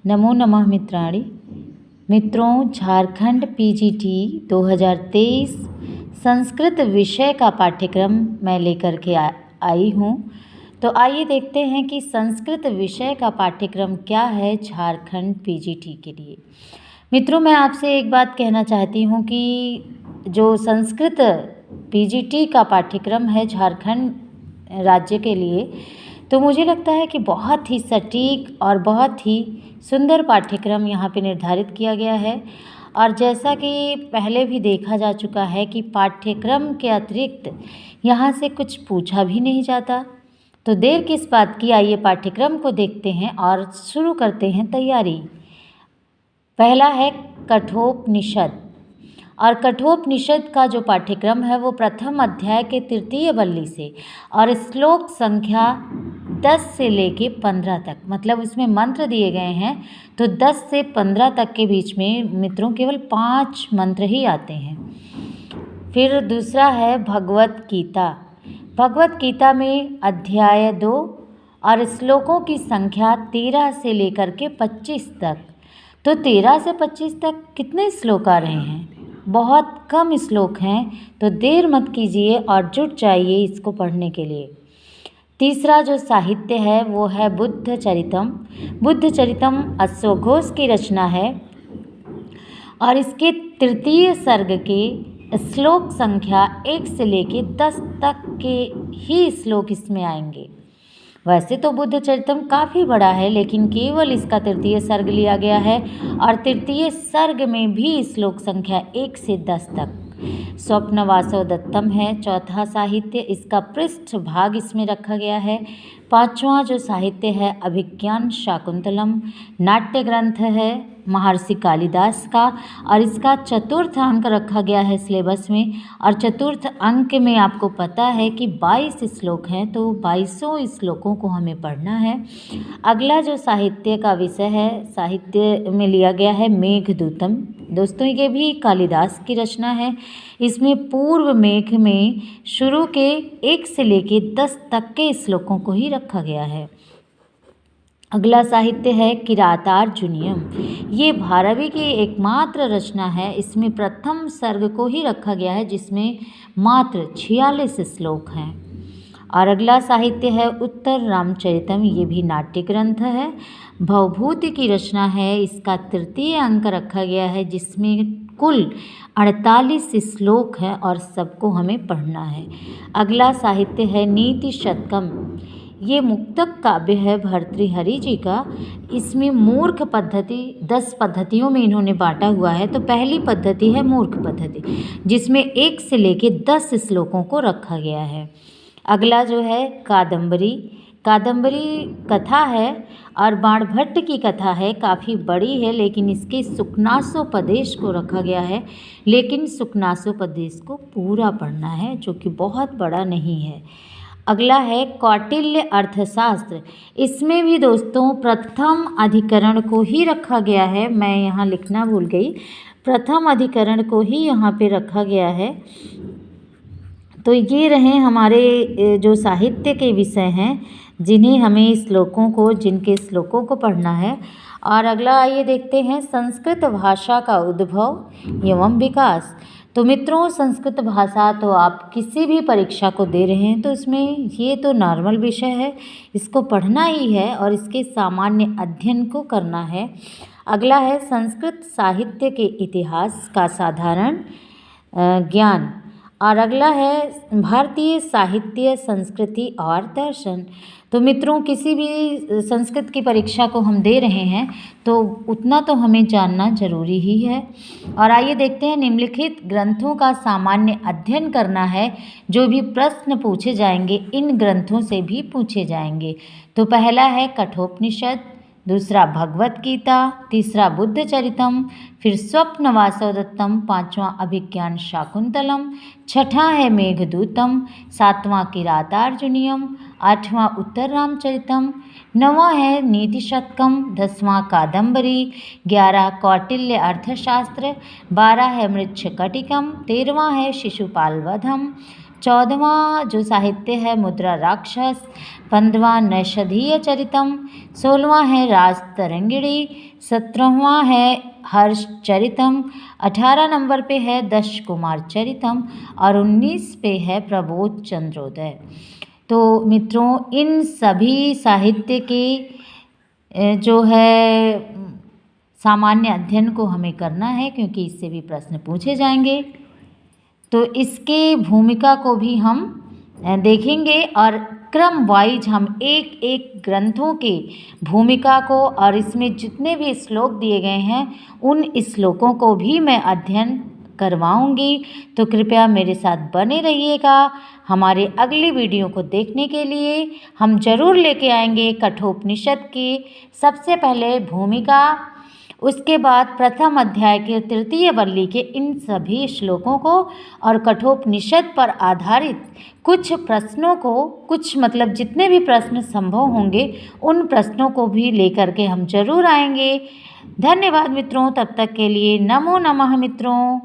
नमो नमः मित्राणि। मित्रों, झारखंड पीजीटी 2023 संस्कृत विषय का पाठ्यक्रम मैं लेकर के आई हूँ। तो आइए देखते हैं कि संस्कृत विषय का पाठ्यक्रम क्या है झारखंड पीजीटी के लिए। मित्रों, मैं आपसे एक बात कहना चाहती हूँ कि जो संस्कृत पीजीटी का पाठ्यक्रम है झारखंड राज्य के लिए, तो मुझे लगता है कि बहुत ही सटीक और बहुत ही सुंदर पाठ्यक्रम यहाँ पे निर्धारित किया गया है। और जैसा कि पहले भी देखा जा चुका है कि पाठ्यक्रम के अतिरिक्त यहाँ से कुछ पूछा भी नहीं जाता। तो देर किस बात की, आइए पाठ्यक्रम को देखते हैं और शुरू करते हैं तैयारी। पहला है कठोपनिषद। और कठोपनिषद का जो पाठ्यक्रम है वो प्रथम अध्याय के तृतीय बल्ली से और श्लोक संख्या 10 से लेके 15 तक, मतलब उसमें मंत्र दिए गए हैं तो 10 से 15 तक के बीच में मित्रों केवल 5 मंत्र ही आते हैं। फिर दूसरा है भगवत गीता। भगवत गीता में अध्याय 2 और श्लोकों की संख्या 13 से लेकर के 25 तक। तो 13 से 25 तक कितने श्लोक आ रहे हैं? बहुत कम श्लोक हैं, तो देर मत कीजिए और जुट जाइए इसको पढ़ने के लिए। तीसरा जो साहित्य है वो है बुद्ध चरितम। बुद्ध चरितम अश्वघोष की रचना है और इसके तृतीय सर्ग के श्लोक संख्या 1 से लेके 10 तक के ही श्लोक इसमें आएंगे। वैसे तो बुद्ध चरितम काफ़ी बड़ा है, लेकिन केवल इसका तृतीय सर्ग लिया गया है और तृतीय सर्ग में भी श्लोक संख्या 1 से 10 तक। स्वप्न वासव दत्तम है चौथा साहित्य, इसका पृष्ठ भाग इसमें रखा गया है। पांचवा जो साहित्य है अभिज्ञान शाकुंतलम, नाट्य ग्रंथ है महर्षि कालिदास का और इसका चतुर्थ अंक रखा गया है सिलेबस में। और चतुर्थ अंक में आपको पता है कि 22 श्लोक हैं, तो 22 श्लोकों को हमें पढ़ना है। अगला जो साहित्य का विषय है, साहित्य में लिया गया है मेघदूतम। दोस्तों, ये भी कालिदास की रचना है। इसमें पूर्व मेघ में शुरू के 1 से लेके 10 तक के श्लोकों को ही रखा गया है। अगला साहित्य है किरातार्जुनीयम। ये भारवी की एकमात्र रचना है। इसमें प्रथम सर्ग को ही रखा गया है जिसमें मात्र 46 श्लोक हैं। और अगला साहित्य है उत्तर रामचरितम। ये भी नाट्य ग्रंथ है, भवभूति की रचना है। इसका तृतीय अंक रखा गया है जिसमें कुल 48 श्लोक हैं और सबको हमें पढ़ना है। अगला साहित्य है नीति शतकम। ये मुक्तक काव्य है भर्तृहरि जी का। इसमें मूर्ख पद्धति 10 पद्धतियों में इन्होंने बांटा हुआ है। तो पहली पद्धति है मूर्ख पद्धति, जिसमें 1 से लेके 10 श्लोकों को रखा गया है। अगला जो है कादम्बरी। कादम्बरी कथा है और बाणभट्ट की कथा है, काफ़ी बड़ी है, लेकिन इसके सुखनासोपदेश को रखा गया है। लेकिन सुखनासोपदेश को पूरा पढ़ना है, जो कि बहुत बड़ा नहीं है। अगला है कौटिल्य अर्थशास्त्र। इसमें भी दोस्तों प्रथम अधिकरण को ही रखा गया है। मैं यहाँ लिखना भूल गई, प्रथम अधिकरण को ही यहाँ पे रखा गया है। तो ये रहे हमारे जो साहित्य के विषय हैं जिन्हें हमें जिनके श्लोकों को पढ़ना है। और अगला आइए देखते हैं संस्कृत भाषा का उद्भव एवं विकास। तो मित्रों, संस्कृत भाषा तो आप किसी भी परीक्षा को दे रहे हैं तो इसमें ये तो नॉर्मल विषय है, इसको पढ़ना ही है और इसके सामान्य अध्ययन को करना है। अगला है संस्कृत साहित्य के इतिहास का साधारण ज्ञान। और अगला है भारतीय साहित्य, संस्कृति और दर्शन। तो मित्रों, किसी भी संस्कृत की परीक्षा को हम दे रहे हैं तो उतना तो हमें जानना जरूरी ही है। और आइए देखते हैं निम्नलिखित ग्रंथों का सामान्य अध्ययन करना है। जो भी प्रश्न पूछे जाएंगे इन ग्रंथों से भी पूछे जाएंगे। तो पहला है कठोपनिषद, दूसरा भगवत गीता, तीसरा बुद्ध चरितम, फिर स्वप्न वासव दत्तम, पांचवा अभिज्ञान शाकुंतलम, छठा है मेघदूतम, सातवां किरातार्जुनीयम, आठवां उत्तर रामचरितम, नौवां है नीति शतकम, 10वां कादम्बरी, 11 कौटिल्य अर्थशास्त्र, 12 है मृच्छकटिकम, 13वां है शिशुपाल वधम, 14वां जो साहित्य है मुद्रा राक्षस, 15वां नैषधीय चरितम, 16वां है राजतरंगिणी, 17वां है हर्ष चरितम, 18 नंबर पे है दश कुमार चरितम और 19 पे है प्रबोध चंद्रोदय। तो मित्रों इन सभी साहित्य के जो है सामान्य अध्ययन को हमें करना है, क्योंकि इससे भी प्रश्न पूछे जाएंगे। तो इसके भूमिका को भी हम देखेंगे और क्रम वाइज हम एक एक ग्रंथों के भूमिका को और इसमें जितने भी श्लोक दिए गए हैं उन श्लोकों को भी मैं अध्ययन करवाऊंगी। तो कृपया मेरे साथ बने रहिएगा। हमारे अगली वीडियो को देखने के लिए हम जरूर लेके आएंगे कठोपनिषद की सबसे पहले भूमिका, उसके बाद प्रथम अध्याय के तृतीय वल्ली के इन सभी श्लोकों को और कठोपनिषद पर आधारित कुछ प्रश्नों को, कुछ मतलब जितने भी प्रश्न संभव होंगे उन प्रश्नों को भी लेकर के हम जरूर आएंगे। धन्यवाद मित्रों, तब तक के लिए नमो नमः मित्रों।